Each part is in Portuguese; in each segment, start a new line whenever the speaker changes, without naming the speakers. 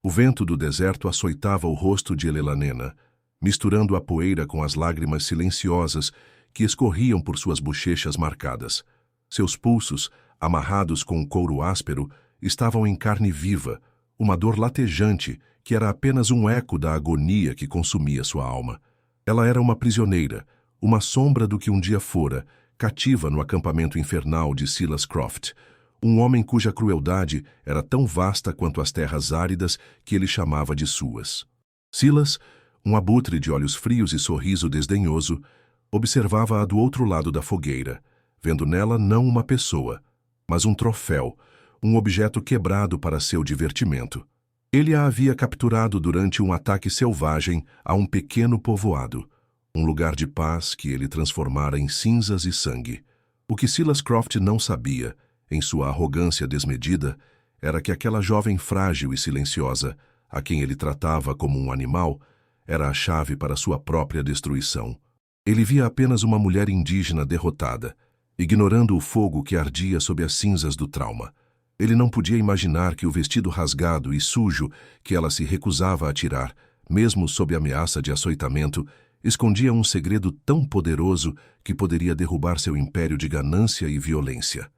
O vento do deserto açoitava o rosto de Elelanena, misturando a poeira com as lágrimas silenciosas que escorriam por suas bochechas marcadas. Seus pulsos, amarrados com um couro áspero, estavam em carne viva, uma dor latejante que era apenas um eco da agonia que consumia sua alma. Ela era uma prisioneira, uma sombra do que um dia fora, cativa no acampamento infernal de Silas Croft, um homem cuja crueldade era tão vasta quanto as terras áridas que ele chamava de suas. Silas, um abutre de olhos frios e sorriso desdenhoso, observava-a do outro lado da fogueira, vendo nela não uma pessoa, mas um troféu, um objeto quebrado para seu divertimento. Ele a havia capturado durante um ataque selvagem a um pequeno povoado, um lugar de paz que ele transformara em cinzas e sangue. O que Silas Croft não sabia, em sua arrogância desmedida, era que aquela jovem frágil e silenciosa, a quem ele tratava como um animal, era a chave para sua própria destruição. Ele via apenas uma mulher indígena derrotada, ignorando o fogo que ardia sob as cinzas do trauma. Ele não podia imaginar que o vestido rasgado e sujo que ela se recusava a tirar, mesmo sob ameaça de açoitamento, escondia um segredo tão poderoso que poderia derrubar seu império de ganância e violência.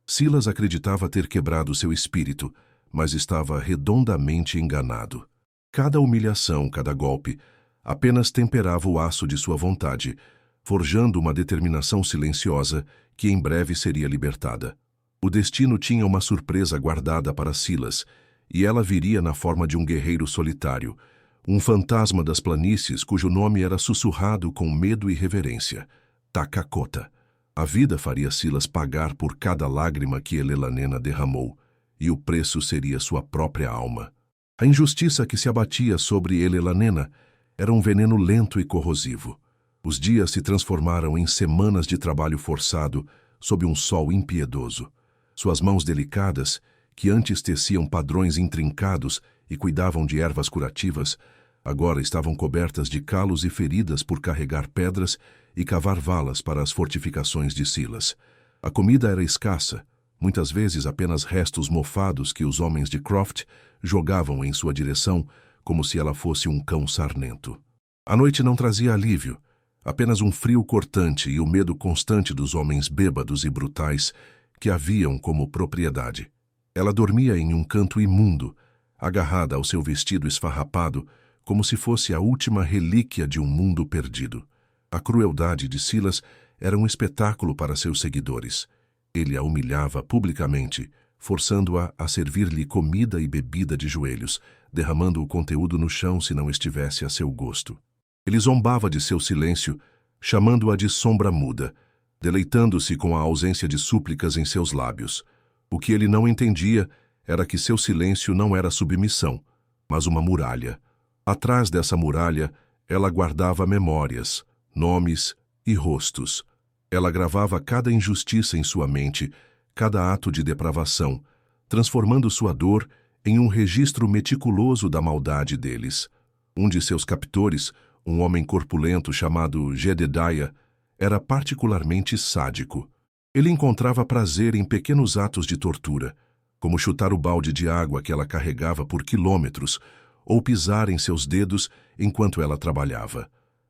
Silas acreditava ter quebrado seu espírito, mas estava redondamente enganado. Cada humilhação, cada golpe, apenas temperava o aço de sua vontade, forjando uma determinação silenciosa que em breve seria libertada. O destino tinha uma surpresa guardada para Silas, e ela viria na forma de um guerreiro solitário, um fantasma das planícies cujo nome era sussurrado com medo e reverência: Takakota. A vida faria Silas pagar por cada lágrima que Elelanena derramou, e o preço seria sua própria alma. A injustiça que se abatia sobre Elelanena era um veneno lento e corrosivo. Os dias se transformaram em semanas de trabalho forçado sob um sol impiedoso. Suas mãos delicadas, que antes teciam padrões intrincados e cuidavam de ervas curativas, agora estavam cobertas de calos e feridas por carregar pedras e cavar valas para as fortificações de Silas. A comida era escassa, muitas vezes apenas restos mofados que os homens de Croft jogavam em sua direção como se ela fosse um cão sarnento. A noite não trazia alívio, apenas um frio cortante e o medo constante dos homens bêbados e brutais que a viam como propriedade. Ela dormia em um canto imundo, agarrada ao seu vestido esfarrapado, como se fosse a última relíquia de um mundo perdido. A crueldade de Silas era um espetáculo para seus seguidores. Ele a humilhava publicamente, forçando-a a servir-lhe comida e bebida de joelhos, derramando o conteúdo no chão se não estivesse a seu gosto. Ele zombava de seu silêncio, chamando-a de sombra muda, deleitando-se com a ausência de súplicas em seus lábios. O que ele não entendia era que seu silêncio não era submissão, mas uma muralha. Atrás dessa muralha, ela guardava memórias, nomes e rostos. Ela gravava cada injustiça em sua mente, cada ato de depravação, transformando sua dor em um registro meticuloso da maldade deles. Um de seus captores, um homem corpulento chamado Jedediah, era particularmente sádico. Ele encontrava prazer em pequenos atos de tortura, como chutar o balde de água que ela carregava por quilômetros, ou pisar em seus dedos enquanto ela trabalhava.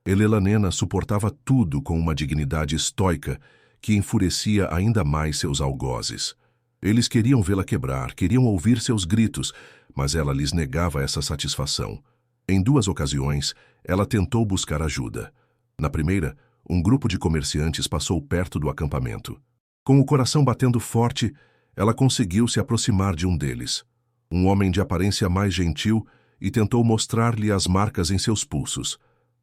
Elelanena suportava tudo com uma dignidade estoica que enfurecia ainda mais seus algozes. Eles queriam vê-la quebrar, queriam ouvir seus gritos, mas ela lhes negava essa satisfação. Em 2 ocasiões, ela tentou buscar ajuda. Na primeira, um grupo de comerciantes passou perto do acampamento. Com o coração batendo forte, ela conseguiu se aproximar de um deles, um homem de aparência mais gentil, e tentou mostrar-lhe as marcas em seus pulsos.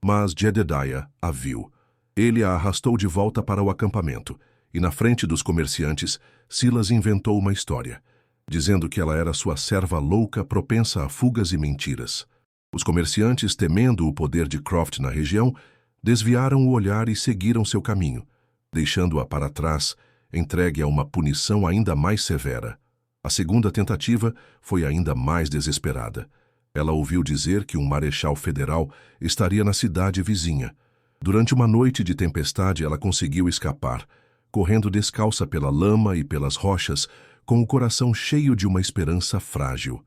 Mas Jedediah a viu. Ele a arrastou de volta para o acampamento, e na frente dos comerciantes, Silas inventou uma história, dizendo que ela era sua serva louca propensa a fugas e mentiras. Os comerciantes, temendo o poder de Croft na região, desviaram o olhar e seguiram seu caminho, deixando-a para trás, entregue a uma punição ainda mais severa. A segunda tentativa foi ainda mais desesperada. Ela ouviu dizer que um marechal federal estaria na cidade vizinha. Durante uma noite de tempestade, ela conseguiu escapar, correndo descalça pela lama e pelas rochas, com o coração cheio de uma esperança frágil.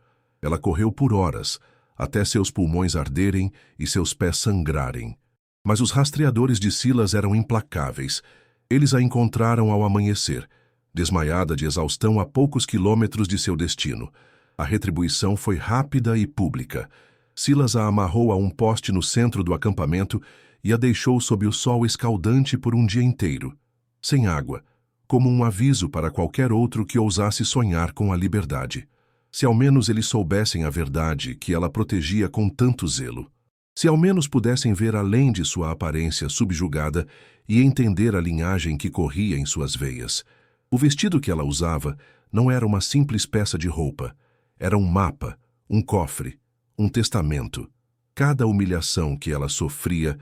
Ela correu por horas, até seus pulmões arderem e seus pés sangrarem. Mas os rastreadores de Silas eram implacáveis. Eles a encontraram ao amanhecer, desmaiada de exaustão a poucos quilômetros de seu destino. A retribuição foi rápida e pública. Silas a amarrou a um poste no centro do acampamento e a deixou sob o sol escaldante por um dia inteiro, sem água, como um aviso para qualquer outro que ousasse sonhar com a liberdade. Se ao menos eles soubessem a verdade que ela protegia com tanto zelo. Se ao menos pudessem ver além de sua aparência subjugada e entender a linhagem que corria em suas veias. O vestido que ela usava não era uma simples peça de roupa. Era um mapa, um cofre, um testamento. Cada humilhação que ela sofria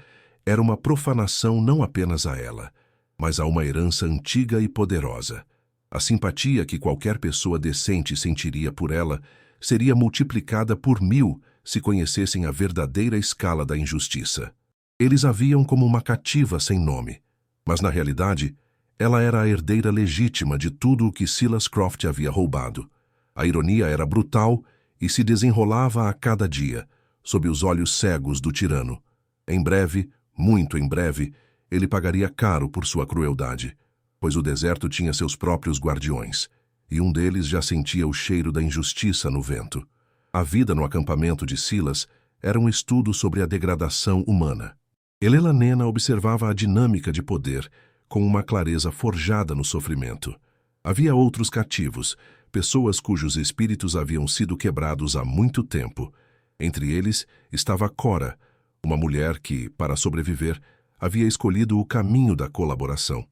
era uma profanação não apenas a ela, mas a uma herança antiga e poderosa. A simpatia que qualquer pessoa decente sentiria por ela seria multiplicada por 1000 se conhecessem a verdadeira escala da injustiça. Eles a viam como uma cativa sem nome, mas na realidade, ela era a herdeira legítima de tudo o que Silas Croft havia roubado. A ironia era brutal e se desenrolava a cada dia, sob os olhos cegos do tirano. Em breve, muito em breve, ele pagaria caro por sua crueldade, pois o deserto tinha seus próprios guardiões, e um deles já sentia o cheiro da injustiça no vento. A vida no acampamento de Silas era um estudo sobre a degradação humana. Elelanena observava a dinâmica de poder com uma clareza forjada no sofrimento. Havia outros cativos, pessoas cujos espíritos haviam sido quebrados há muito tempo. Entre eles estava Cora, uma mulher que, para sobreviver, havia escolhido o caminho da colaboração.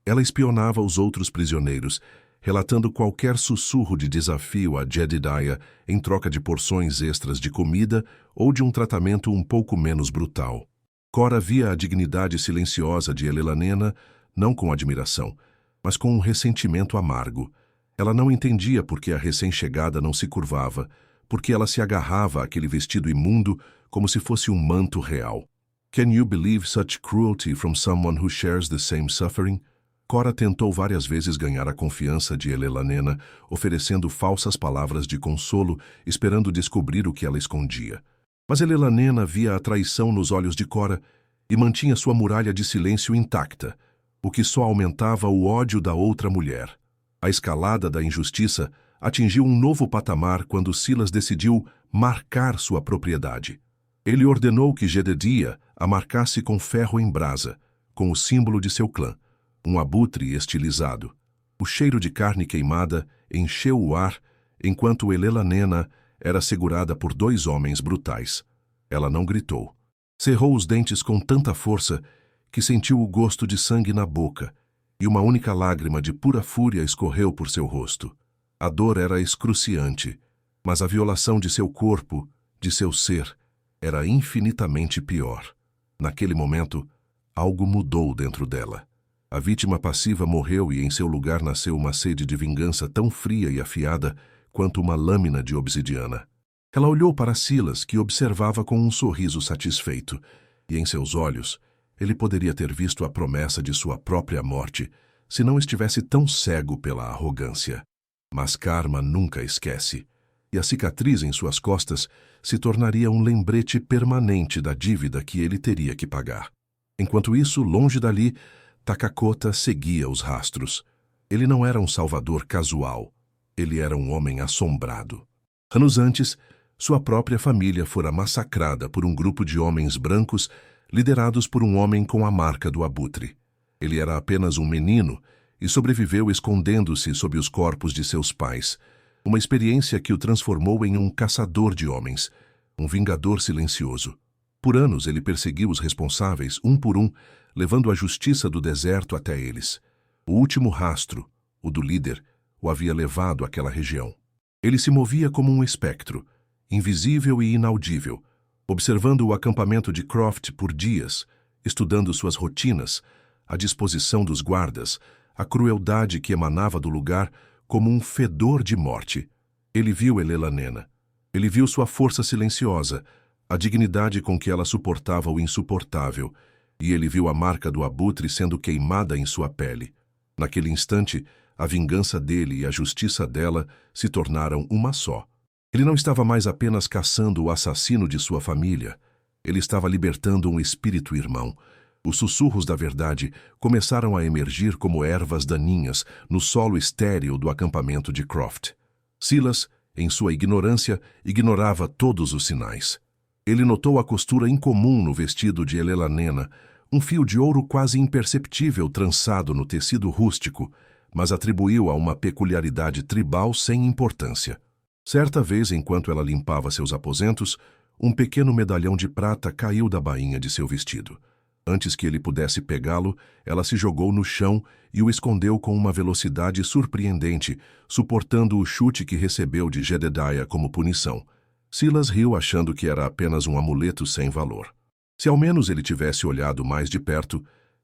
Ela espionava os outros prisioneiros, relatando qualquer sussurro de desafio a Jedidiah em troca de porções extras de comida ou de um tratamento um pouco menos brutal. Cora via a dignidade silenciosa de Elelanena não com admiração, mas com um ressentimento amargo. Ela não entendia por que a recém-chegada não se curvava, porque ela se agarrava àquele vestido imundo como se fosse um manto real. Can you believe such cruelty from someone who shares the same suffering? Cora tentou várias vezes ganhar a confiança de Elelanena, oferecendo falsas palavras de consolo, esperando descobrir o que ela escondia. Mas Elelanena via a traição nos olhos de Cora e mantinha sua muralha de silêncio intacta, o que só aumentava o ódio da outra mulher. A escalada da injustiça atingiu um novo patamar quando Silas decidiu marcar sua propriedade. Ele ordenou que Jedidiah a marcasse com ferro em brasa, com o símbolo de seu clã, um abutre estilizado. O cheiro de carne queimada encheu o ar enquanto Elelanena era segurada por 2 homens brutais. Ela não gritou. Cerrou os dentes com tanta força que sentiu o gosto de sangue na boca, e uma única lágrima de pura fúria escorreu por seu rosto. A dor era excruciante, mas a violação de seu corpo, de seu ser, era infinitamente pior. Naquele momento, algo mudou dentro dela. A vítima passiva morreu e em seu lugar nasceu uma sede de vingança tão fria e afiada quanto uma lâmina de obsidiana. Ela olhou para Silas, que observava com um sorriso satisfeito, e em seus olhos ele poderia ter visto a promessa de sua própria morte, se não estivesse tão cego pela arrogância. Mas Karma nunca esquece, e a cicatriz em suas costas se tornaria um lembrete permanente da dívida que ele teria que pagar. Enquanto isso, longe dali, Takakota seguia os rastros. Ele não era um salvador casual, ele era um homem assombrado. Anos antes, sua própria família fora massacrada por um grupo de homens brancos liderados por um homem com a marca do abutre. Ele era apenas um menino e sobreviveu escondendo-se sob os corpos de seus pais, uma experiência que o transformou em um caçador de homens, um vingador silencioso. Por anos ele perseguiu os responsáveis, um por um, levando a justiça do deserto até eles. O último rastro, o do líder, o havia levado àquela região. Ele se movia como um espectro, invisível e inaudível, observando o acampamento de Croft por dias, estudando suas rotinas, a disposição dos guardas, a crueldade que emanava do lugar como um fedor de morte. Ele viu Elelanena. Ele viu sua força silenciosa, a dignidade com que ela suportava o insuportável, e ele viu a marca do abutre sendo queimada em sua pele. Naquele instante, a vingança dele e a justiça dela se tornaram uma só. Ele não estava mais apenas caçando o assassino de sua família. Ele estava libertando um espírito irmão. Os sussurros da verdade começaram a emergir como ervas daninhas no solo estéril do acampamento de Croft. Silas, em sua ignorância, ignorava todos os sinais. Ele notou a costura incomum no vestido de Elelanena, um fio de ouro quase imperceptível trançado no tecido rústico, mas atribuiu a uma peculiaridade tribal sem importância. Certa vez, enquanto ela limpava seus aposentos, um pequeno medalhão de prata caiu da bainha de seu vestido. Antes que ele pudesse pegá-lo, ela se jogou no chão e o escondeu com uma velocidade surpreendente, suportando o chute que recebeu de Jedediah como punição. Silas riu achando que era apenas um amuleto sem valor. Se ao menos ele tivesse olhado mais de perto,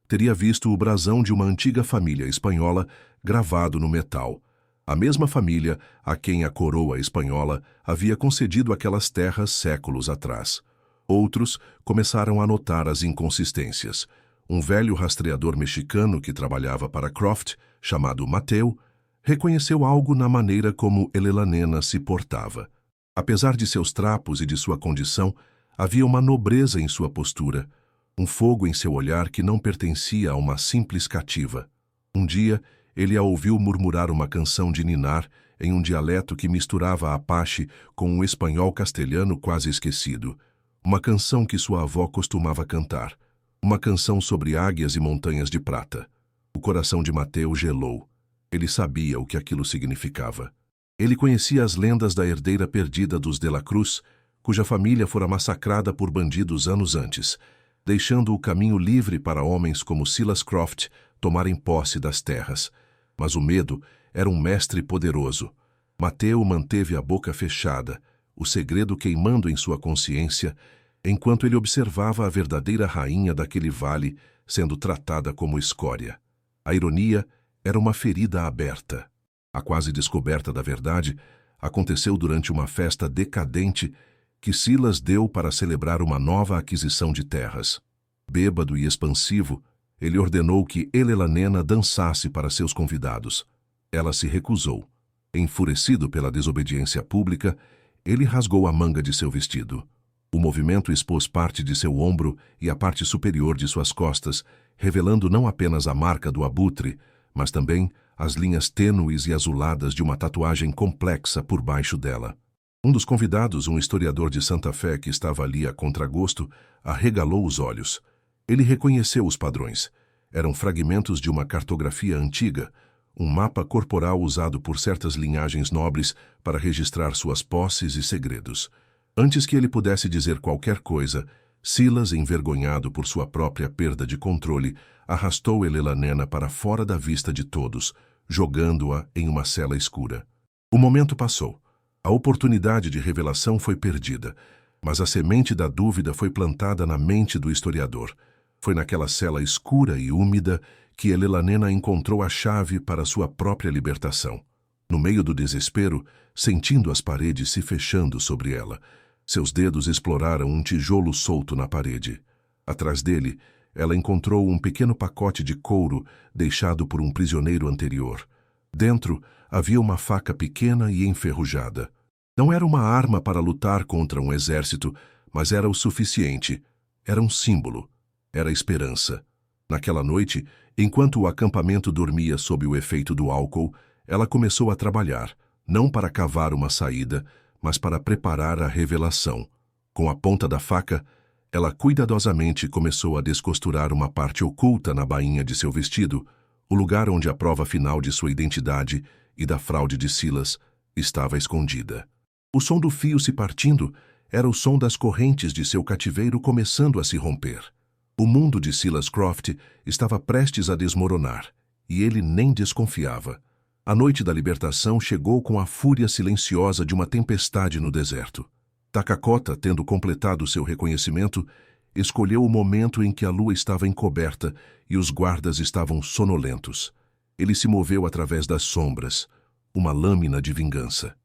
teria visto o brasão de uma antiga família espanhola gravado no metal. A mesma família a quem a coroa espanhola havia concedido aquelas terras séculos atrás. Outros começaram a notar as inconsistências. Um velho rastreador mexicano que trabalhava para Croft, chamado Mateo, reconheceu algo na maneira como Elelanena se portava. Apesar de seus trapos e de sua condição, havia uma nobreza em sua postura, um fogo em seu olhar que não pertencia a uma simples cativa. Um dia, ele a ouviu murmurar uma canção de ninar em um dialeto que misturava Apache com um espanhol castelhano quase esquecido. Uma canção que sua avó costumava cantar. Uma canção sobre águias e montanhas de prata. O coração de Mateo gelou. Ele sabia o que aquilo significava. Ele conhecia as lendas da herdeira perdida dos de la Cruz, cuja família fora massacrada por bandidos anos antes, deixando o caminho livre para homens como Silas Croft tomarem posse das terras. Mas o medo era um mestre poderoso. Mateo manteve a boca fechada, o segredo queimando em sua consciência, enquanto ele observava a verdadeira rainha daquele vale sendo tratada como escória. A ironia era uma ferida aberta. A quase descoberta da verdade aconteceu durante uma festa decadente que Silas deu para celebrar uma nova aquisição de terras. Bêbado e expansivo, ele ordenou que Elelanena dançasse para seus convidados. Ela se recusou. Enfurecido pela desobediência pública, ele rasgou a manga de seu vestido. O movimento expôs parte de seu ombro e a parte superior de suas costas, revelando não apenas a marca do abutre, mas também as linhas tênues e azuladas de uma tatuagem complexa por baixo dela. Um dos convidados, um historiador de Santa Fé que estava ali a contragosto, arregalou os olhos. Ele reconheceu os padrões. Eram fragmentos de uma cartografia antiga, um mapa corporal usado por certas linhagens nobres para registrar suas posses e segredos. Antes que ele pudesse dizer qualquer coisa, Silas, envergonhado por sua própria perda de controle, arrastou Elelanena para fora da vista de todos, jogando-a em uma cela escura. O momento passou. A oportunidade de revelação foi perdida, mas a semente da dúvida foi plantada na mente do historiador. Foi naquela cela escura e úmida que Elelanena encontrou a chave para sua própria libertação. No meio do desespero, sentindo as paredes se fechando sobre ela, seus dedos exploraram um tijolo solto na parede. Atrás dele, ela encontrou um pequeno pacote de couro deixado por um prisioneiro anterior. Dentro, havia uma faca pequena e enferrujada. Não era uma arma para lutar contra um exército, mas era o suficiente. Era um símbolo. Era esperança. Naquela noite, enquanto o acampamento dormia sob o efeito do álcool, ela começou a trabalhar, não para cavar uma saída, mas para preparar a revelação. Com a ponta da faca, ela cuidadosamente começou a descosturar uma parte oculta na bainha de seu vestido, o lugar onde a prova final de sua identidade e da fraude de Silas estava escondida. O som do fio se partindo era o som das correntes de seu cativeiro começando a se romper. O mundo de Silas Croft estava prestes a desmoronar, e ele nem desconfiava. A noite da libertação chegou com a fúria silenciosa de uma tempestade no deserto. Takakota, tendo completado seu reconhecimento, escolheu o momento em que a lua estava encoberta e os guardas estavam sonolentos. Ele se moveu através das sombras, uma lâmina de vingança.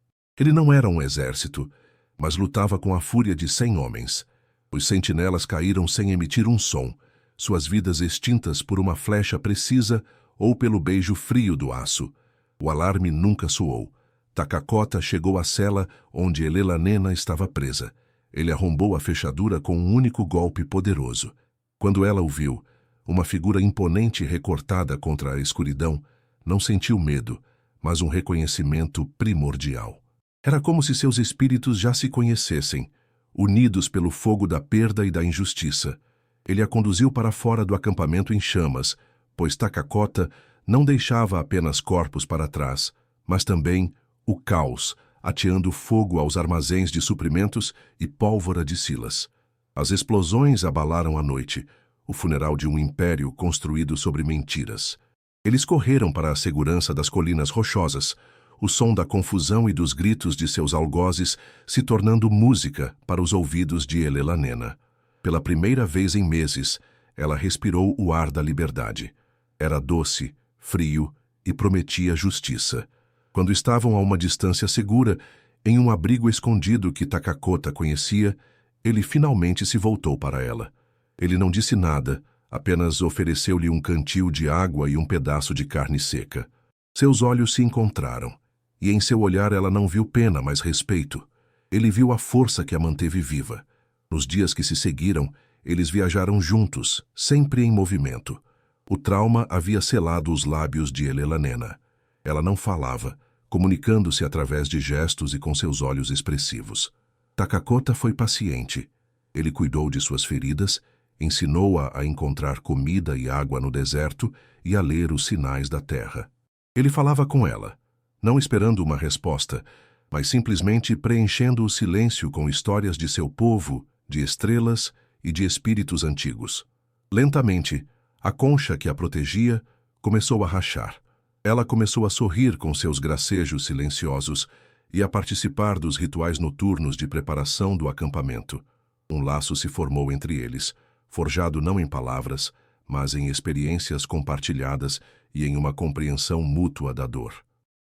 Ele não era um exército, mas lutava com a fúria de 100 homens. Os sentinelas caíram sem emitir um som, suas vidas extintas por uma flecha precisa ou pelo beijo frio do aço. O alarme nunca soou. Takakota chegou à cela onde Elelanena estava presa. Ele arrombou a fechadura com um único golpe poderoso. Quando ela o viu, uma figura imponente recortada contra a escuridão, não sentiu medo, mas um reconhecimento primordial. Era como se seus espíritos já se conhecessem, unidos pelo fogo da perda e da injustiça. Ele a conduziu para fora do acampamento em chamas, pois Takakota não deixava apenas corpos para trás, mas também o caos, ateando fogo aos armazéns de suprimentos e pólvora de Silas. As explosões abalaram a noite, o funeral de um império construído sobre mentiras. Eles correram para a segurança das colinas rochosas, o som da confusão e dos gritos de seus algozes se tornando música para os ouvidos de Elelanena. Pela primeira vez em meses, ela respirou o ar da liberdade. Era doce, frio e prometia justiça. Quando estavam a uma distância segura, em um abrigo escondido que Takakota conhecia, ele finalmente se voltou para ela. Ele não disse nada, apenas ofereceu-lhe um cantil de água e um pedaço de carne seca. Seus olhos se encontraram, e em seu olhar ela não viu pena, mas respeito. Ele viu a força que a manteve viva. Nos dias que se seguiram, eles viajaram juntos, sempre em movimento. O trauma havia selado os lábios de Elelanena. Ela não falava, comunicando-se através de gestos e com seus olhos expressivos. Takakota foi paciente. Ele cuidou de suas feridas, ensinou-a a encontrar comida e água no deserto e a ler os sinais da terra. Ele falava com ela, não esperando uma resposta, mas simplesmente preenchendo o silêncio com histórias de seu povo, de estrelas e de espíritos antigos. Lentamente, a concha que a protegia começou a rachar. Ela começou a sorrir com seus gracejos silenciosos e a participar dos rituais noturnos de preparação do acampamento. Um laço se formou entre eles, forjado não em palavras, mas em experiências compartilhadas e em uma compreensão mútua da dor.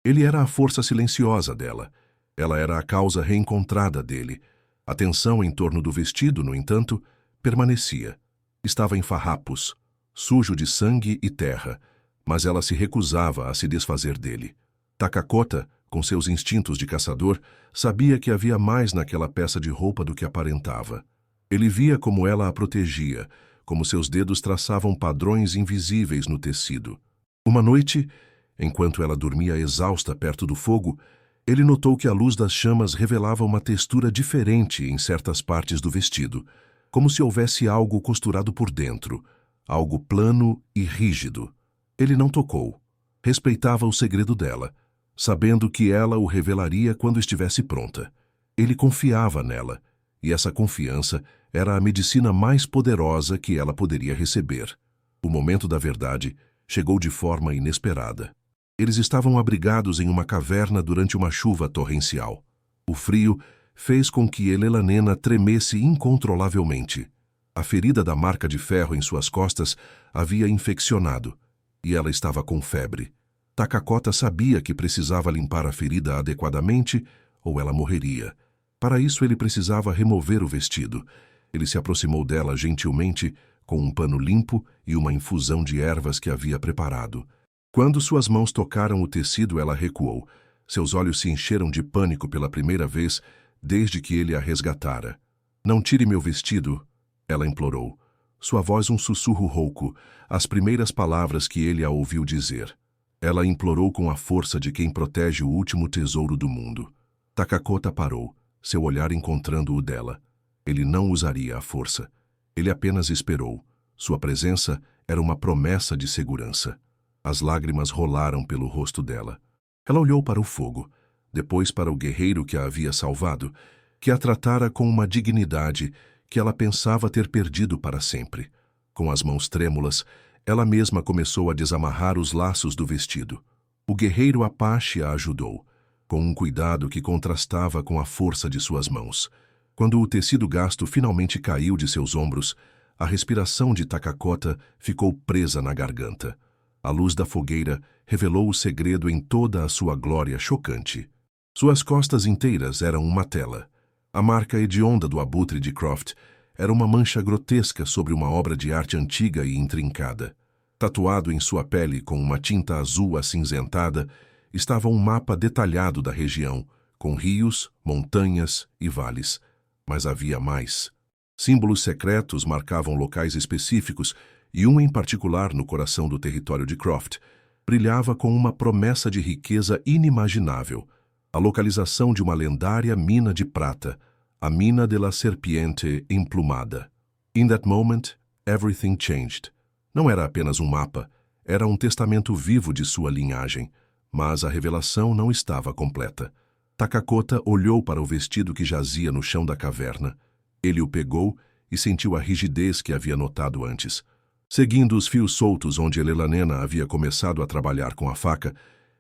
Ele era a força silenciosa dela. Ela era a causa reencontrada dele. A tensão em torno do vestido, no entanto, permanecia. Estava em farrapos, sujo de sangue e terra, mas ela se recusava a se desfazer dele. Takakota, com seus instintos de caçador, sabia que havia mais naquela peça de roupa do que aparentava. Ele via como ela a protegia, como seus dedos traçavam padrões invisíveis no tecido. Uma noite, enquanto ela dormia exausta perto do fogo, ele notou que a luz das chamas revelava uma textura diferente em certas partes do vestido, como se houvesse algo costurado por dentro, algo plano e rígido. Ele não tocou. Respeitava o segredo dela, sabendo que ela o revelaria quando estivesse pronta. Ele confiava nela, e essa confiança era a medicina mais poderosa que ela poderia receber. O momento da verdade chegou de forma inesperada. Eles estavam abrigados em uma caverna durante uma chuva torrencial. O frio fez com que Elelanena tremesse incontrolavelmente. A ferida da marca de ferro em suas costas havia infeccionado, e ela estava com febre. Takakota sabia que precisava limpar a ferida adequadamente ou ela morreria. Para isso ele precisava remover o vestido. Ele se aproximou dela gentilmente, com um pano limpo e uma infusão de ervas que havia preparado. Quando suas mãos tocaram o tecido, ela recuou. Seus olhos se encheram de pânico pela primeira vez desde que ele a resgatara. "Não tire meu vestido", ela implorou. Sua voz um sussurro rouco, as primeiras palavras que ele a ouviu dizer. Ela implorou com a força de quem protege o último tesouro do mundo. Takakota parou, seu olhar encontrando o dela. Ele não usaria a força. Ele apenas esperou. Sua presença era uma promessa de segurança. As lágrimas rolaram pelo rosto dela. Ela olhou para o fogo, depois para o guerreiro que a havia salvado, que a tratara com uma dignidade que ela pensava ter perdido para sempre. Com as mãos trêmulas, ela mesma começou a desamarrar os laços do vestido. O guerreiro Apache a ajudou, com um cuidado que contrastava com a força de suas mãos. Quando o tecido gasto finalmente caiu de seus ombros, a respiração de Takakota ficou presa na garganta. A luz da fogueira revelou o segredo em toda a sua glória chocante. Suas costas inteiras eram uma tela. A marca hedionda do abutre de Croft era uma mancha grotesca sobre uma obra de arte antiga e intrincada. Tatuado em sua pele com uma tinta azul acinzentada, estava um mapa detalhado da região, com rios, montanhas e vales. Mas havia mais. Símbolos secretos marcavam locais específicos e um em particular no coração do território de Croft brilhava com uma promessa de riqueza inimaginável, a localização de uma lendária mina de prata, a Mina de la Serpiente Emplumada. In that moment, everything changed. Não era apenas um mapa, era um testamento vivo de sua linhagem, mas a revelação não estava completa. Takakota olhou para o vestido que jazia no chão da caverna. Ele o pegou e sentiu a rigidez que havia notado antes. Seguindo os fios soltos onde Elelanena havia começado a trabalhar com a faca,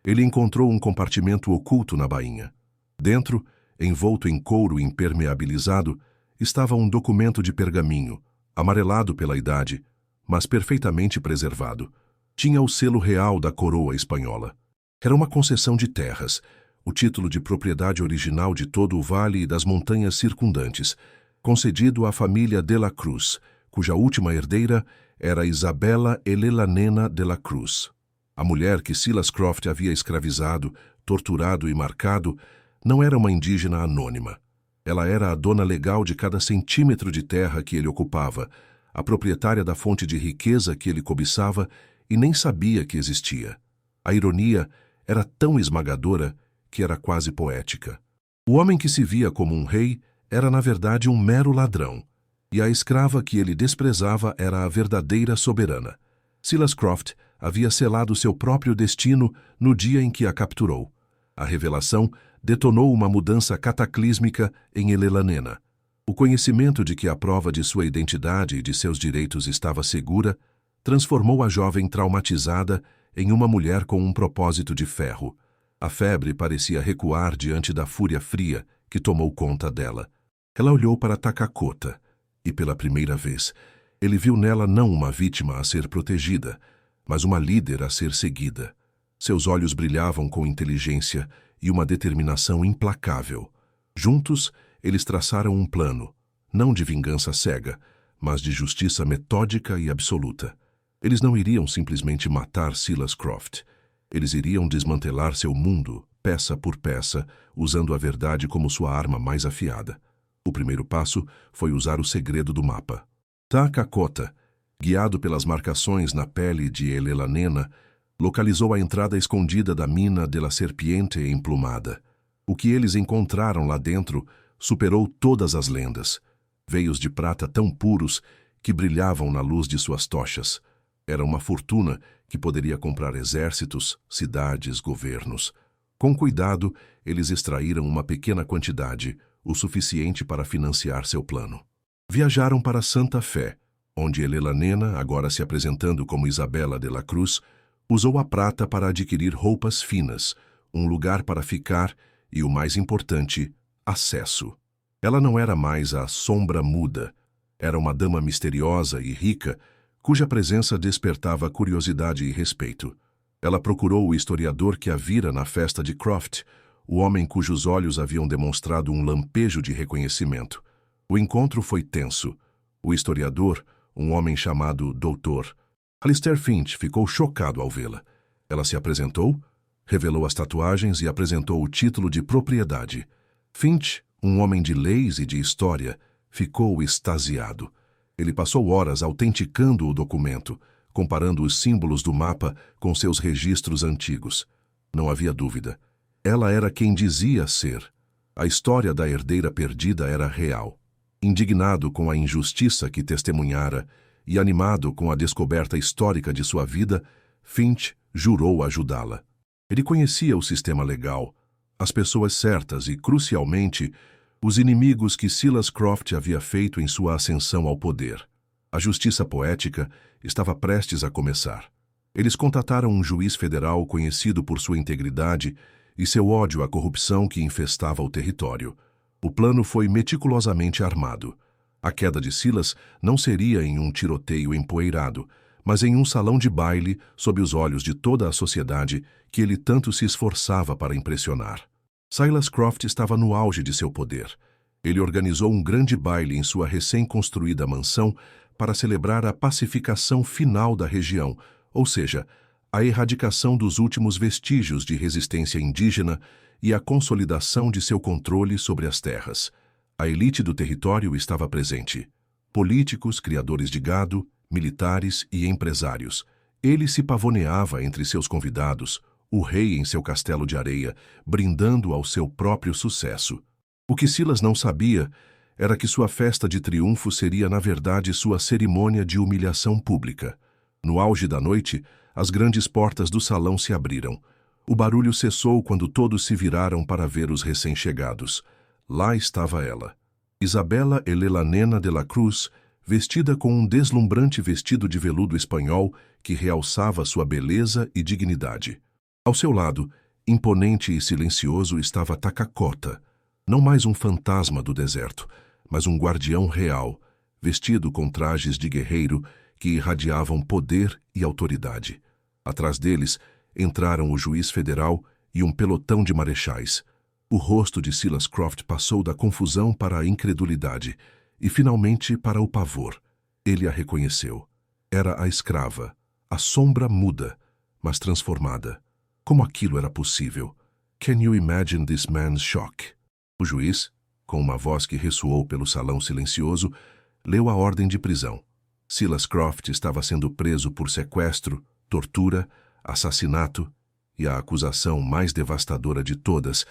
ele encontrou um compartimento oculto na bainha. Dentro, envolto em couro impermeabilizado, estava um documento de pergaminho, amarelado pela idade, mas perfeitamente preservado. Tinha o selo real da coroa espanhola. Era uma concessão de terras, o título de propriedade original de todo o vale e das montanhas circundantes, concedido à família de la Cruz, cuja última herdeira era Isabela Elelanena de la Cruz. A mulher que Silas Croft havia escravizado, torturado e marcado não era uma indígena anônima. Ela era a dona legal de cada centímetro de terra que ele ocupava, a proprietária da fonte de riqueza que ele cobiçava e nem sabia que existia. A ironia era tão esmagadora que era quase poética. O homem que se via como um rei era, na verdade, um mero ladrão, e a escrava que ele desprezava era a verdadeira soberana. Silas Croft havia selado seu próprio destino no dia em que a capturou. A revelação detonou uma mudança cataclísmica em Elelanena. O conhecimento de que a prova de sua identidade e de seus direitos estava segura transformou a jovem traumatizada em uma mulher com um propósito de ferro. A febre parecia recuar diante da fúria fria que tomou conta dela. Ela olhou para Takakota e, pela primeira vez, ele viu nela não uma vítima a ser protegida, mas uma líder a ser seguida. Seus olhos brilhavam com inteligência e uma determinação implacável. Juntos, eles traçaram um plano, não de vingança cega, mas de justiça metódica e absoluta. Eles não iriam simplesmente matar Silas Croft. Eles iriam desmantelar seu mundo, peça por peça, usando a verdade como sua arma mais afiada. O primeiro passo foi usar o segredo do mapa. Takakota, guiado pelas marcações na pele de Elelanena, localizou a entrada escondida da Mina de la Serpiente Emplumada. O que eles encontraram lá dentro superou todas as lendas. Veios de prata tão puros que brilhavam na luz de suas tochas. Era uma fortuna que poderia comprar exércitos, cidades, governos. Com cuidado, eles extraíram uma pequena quantidade, o suficiente para financiar seu plano. Viajaram para Santa Fé, onde Elelanena, agora se apresentando como Isabela de la Cruz, usou a prata para adquirir roupas finas, um lugar para ficar e, o mais importante, acesso. Ela não era mais a sombra muda. Era uma dama misteriosa e rica, cuja presença despertava curiosidade e respeito. Ela procurou o historiador que a vira na festa de Croft, o homem cujos olhos haviam demonstrado um lampejo de reconhecimento. O encontro foi tenso. O historiador, um homem chamado Doutor Alistair Finch, ficou chocado ao vê-la. Ela se apresentou, revelou as tatuagens e apresentou o título de propriedade. Finch, um homem de leis e de história, ficou extasiado. Ele passou horas autenticando o documento, comparando os símbolos do mapa com seus registros antigos. Não havia dúvida. Ela era quem dizia ser. A história da herdeira perdida era real. Indignado com a injustiça que testemunhara e animado com a descoberta histórica de sua vida, Finch jurou ajudá-la. Ele conhecia o sistema legal, as pessoas certas e, crucialmente, os inimigos que Silas Croft havia feito em sua ascensão ao poder. A justiça poética estava prestes a começar. Eles contataram um juiz federal conhecido por sua integridade e seu ódio à corrupção que infestava o território. O plano foi meticulosamente armado. A queda de Silas não seria em um tiroteio empoeirado, mas em um salão de baile sob os olhos de toda a sociedade que ele tanto se esforçava para impressionar. Silas Croft estava no auge de seu poder. Ele organizou um grande baile em sua recém-construída mansão para celebrar a pacificação final da região, ou seja, a erradicação dos últimos vestígios de resistência indígena e a consolidação de seu controle sobre as terras. A elite do território estava presente. Políticos, criadores de gado, militares e empresários. Ele se pavoneava entre seus convidados, o rei em seu castelo de areia, brindando ao seu próprio sucesso. O que Silas não sabia era que sua festa de triunfo seria, na verdade, sua cerimônia de humilhação pública. No auge da noite, as grandes portas do salão se abriram. O barulho cessou quando todos se viraram para ver os recém-chegados. Lá estava ela, Isabela Elelanena de la Cruz, vestida com um deslumbrante vestido de veludo espanhol que realçava sua beleza e dignidade. Ao seu lado, imponente e silencioso, estava Takakota, não mais um fantasma do deserto, mas um guardião real, vestido com trajes de guerreiro que irradiavam poder e autoridade. Atrás deles, entraram o juiz federal e um pelotão de marechais. O rosto de Silas Croft passou da confusão para a incredulidade e, finalmente, para o pavor. Ele a reconheceu. Era a escrava, a sombra muda, mas transformada. Como aquilo era possível? Can you imagine this man's shock? O juiz, com uma voz que ressoou pelo salão silencioso, leu a ordem de prisão. Silas Croft estava sendo preso por sequestro, tortura, assassinato e a acusação mais devastadora de todas,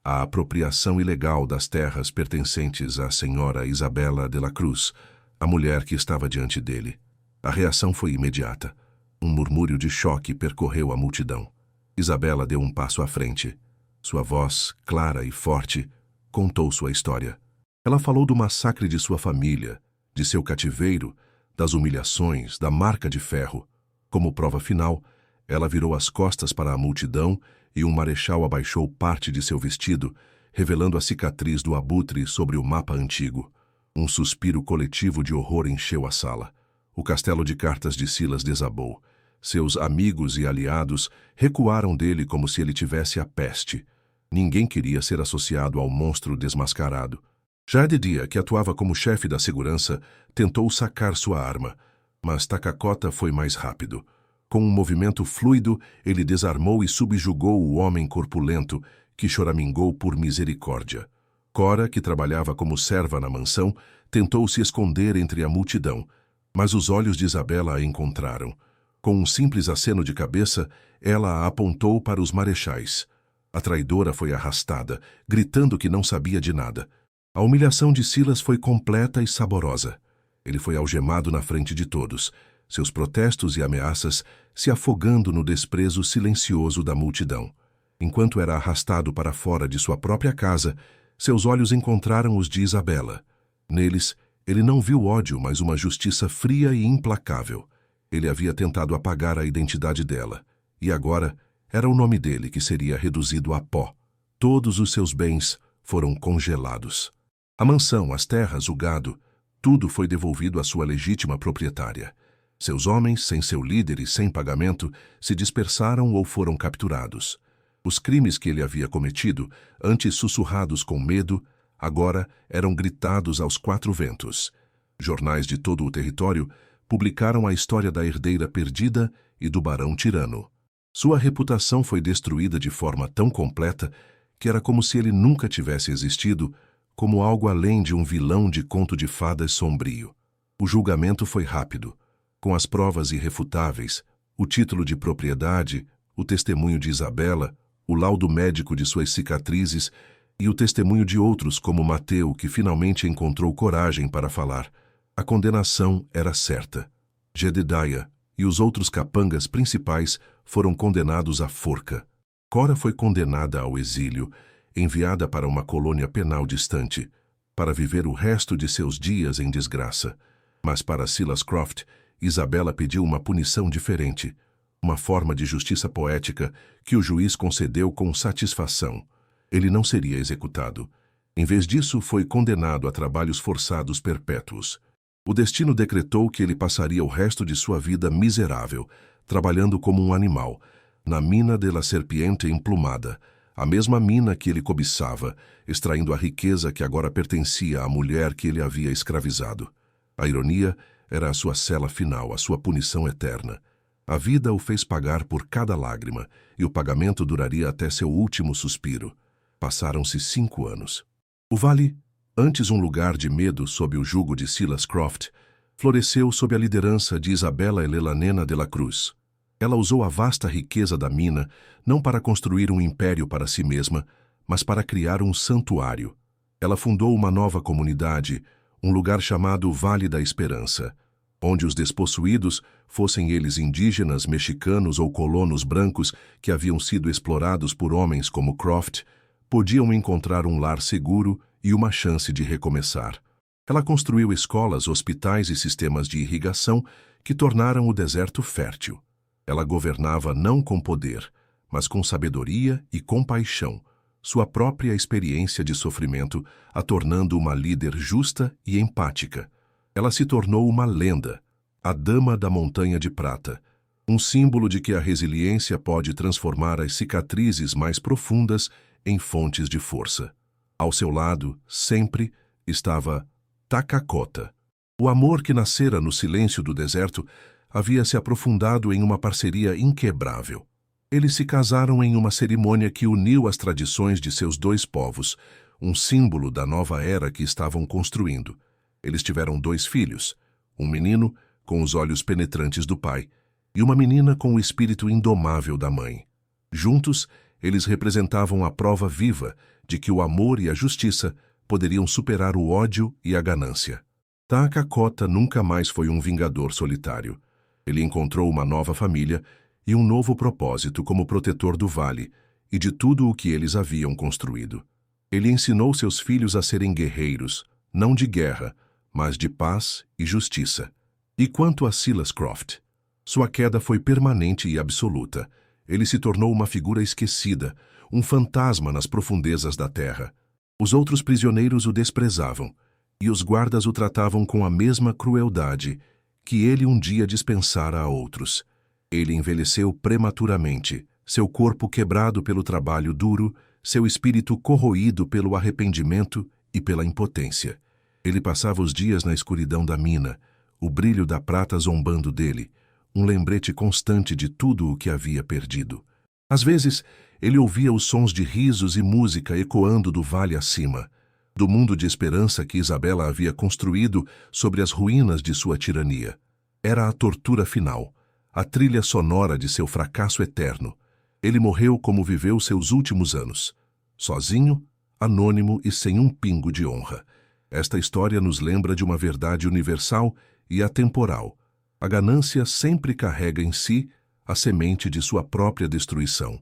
a apropriação ilegal das terras pertencentes à senhora Isabela de la Cruz, a mulher que estava diante dele. A reação foi imediata. Um murmúrio de choque percorreu a multidão. Isabela deu um passo à frente. Sua voz, clara e forte, contou sua história. Ela falou do massacre de sua família, de seu cativeiro, das humilhações, da marca de ferro. Como prova final, ela virou as costas para a multidão e um marechal abaixou parte de seu vestido, revelando a cicatriz do abutre sobre o mapa antigo. Um suspiro coletivo de horror encheu a sala. O castelo de cartas de Silas desabou. Seus amigos e aliados recuaram dele como se ele tivesse a peste. Ninguém queria ser associado ao monstro desmascarado. Já de dia, que atuava como chefe da segurança, tentou sacar sua arma, mas Takakota foi mais rápido. Com um movimento fluido, ele desarmou e subjugou o homem corpulento, que choramingou por misericórdia. Cora, que trabalhava como serva na mansão, tentou se esconder entre a multidão, mas os olhos de Isabela a encontraram. Com um simples aceno de cabeça, ela a apontou para os marechais. A traidora foi arrastada, gritando que não sabia de nada. A humilhação de Silas foi completa e saborosa. Ele foi algemado na frente de todos, seus protestos e ameaças se afogando no desprezo silencioso da multidão. Enquanto era arrastado para fora de sua própria casa, seus olhos encontraram os de Isabela. Neles, ele não viu ódio, mas uma justiça fria e implacável. Ele havia tentado apagar a identidade dela, e agora era o nome dele que seria reduzido a pó. Todos os seus bens foram congelados. A mansão, as terras, o gado, tudo foi devolvido à sua legítima proprietária. Seus homens, sem seu líder e sem pagamento, se dispersaram ou foram capturados. Os crimes que ele havia cometido, antes sussurrados com medo, agora eram gritados aos quatro ventos. Jornais de todo o território publicaram a história da herdeira perdida e do barão tirano. Sua reputação foi destruída de forma tão completa que era como se ele nunca tivesse existido, como algo além de um vilão de conto de fadas sombrio. O julgamento foi rápido, com as provas irrefutáveis, o título de propriedade, o testemunho de Isabela, o laudo médico de suas cicatrizes e o testemunho de outros como Mateu, que finalmente encontrou coragem para falar. A condenação era certa. Jedediah e os outros capangas principais foram condenados à forca. Cora foi condenada ao exílio, enviada para uma colônia penal distante, para viver o resto de seus dias em desgraça. Mas para Silas Croft, Isabela pediu uma punição diferente, uma forma de justiça poética que o juiz concedeu com satisfação. Ele não seria executado. Em vez disso, foi condenado a trabalhos forçados perpétuos. O destino decretou que ele passaria o resto de sua vida miserável, trabalhando como um animal, na mina de la serpiente emplumada, a mesma mina que ele cobiçava, extraindo a riqueza que agora pertencia à mulher que ele havia escravizado. A ironia era a sua cela final, a sua punição eterna. A vida o fez pagar por cada lágrima, e o pagamento duraria até seu último suspiro. Passaram-se 5 anos. O vale, antes um lugar de medo sob o jugo de Silas Croft, floresceu sob a liderança de Isabella Elelanena de la Cruz. Ela usou a vasta riqueza da mina não para construir um império para si mesma, mas para criar um santuário. Ela fundou uma nova comunidade, um lugar chamado Vale da Esperança, onde os despossuídos, fossem eles indígenas, mexicanos ou colonos brancos que haviam sido explorados por homens como Croft, podiam encontrar um lar seguro e uma chance de recomeçar. Ela construiu escolas, hospitais e sistemas de irrigação que tornaram o deserto fértil. Ela governava não com poder, mas com sabedoria e compaixão, sua própria experiência de sofrimento a tornando uma líder justa e empática. Ela se tornou uma lenda, a Dama da Montanha de Prata, um símbolo de que a resiliência pode transformar as cicatrizes mais profundas em fontes de força. Ao seu lado, sempre, estava Takakota. O amor que nascera no silêncio do deserto havia se aprofundado em uma parceria inquebrável. Eles se casaram em uma cerimônia que uniu as tradições de seus 2 povos, um símbolo da nova era que estavam construindo. Eles tiveram 2 filhos, um menino com os olhos penetrantes do pai e uma menina com o espírito indomável da mãe. Juntos, eles representavam a prova viva de que o amor e a justiça poderiam superar o ódio e a ganância. Takakota nunca mais foi um vingador solitário. Ele encontrou uma nova família e um novo propósito como protetor do vale e de tudo o que eles haviam construído. Ele ensinou seus filhos a serem guerreiros, não de guerra, mas de paz e justiça. E quanto a Silas Croft? Sua queda foi permanente e absoluta. Ele se tornou uma figura esquecida, um fantasma nas profundezas da terra. Os outros prisioneiros o desprezavam, e os guardas o tratavam com a mesma crueldade que ele um dia dispensara a outros. Ele envelheceu prematuramente, seu corpo quebrado pelo trabalho duro, seu espírito corroído pelo arrependimento e pela impotência. Ele passava os dias na escuridão da mina, o brilho da prata zombando dele, um lembrete constante de tudo o que havia perdido. Às vezes, ele ouvia os sons de risos e música ecoando do vale acima, do mundo de esperança que Isabella havia construído sobre as ruínas de sua tirania. Era a tortura final, a trilha sonora de seu fracasso eterno. Ele morreu como viveu seus últimos anos, sozinho, anônimo e sem um pingo de honra. Esta história nos lembra de uma verdade universal e atemporal. A ganância sempre carrega em si a semente de sua própria destruição.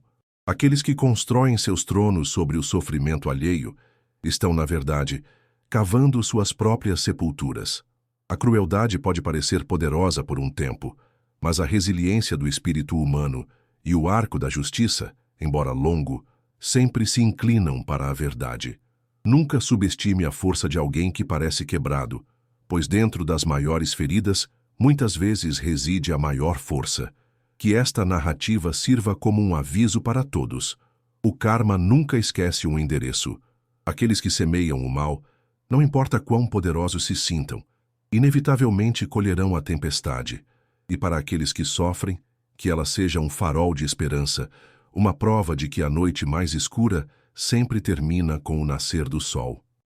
Aqueles que constroem seus tronos sobre o sofrimento alheio estão, na verdade, cavando suas próprias sepulturas. A crueldade pode parecer poderosa por um tempo, mas a resiliência do espírito humano e o arco da justiça, embora longo, sempre se inclinam para a verdade. Nunca subestime a força de alguém que parece quebrado, pois dentro das maiores feridas, muitas vezes reside a maior força. Que esta narrativa sirva como um aviso para todos. O karma nunca esquece um endereço. Aqueles que semeiam o mal, não importa quão poderosos se sintam, inevitavelmente colherão a tempestade. E para aqueles que sofrem, que ela seja um farol de esperança, uma prova de que a noite mais escura sempre termina com o nascer do sol.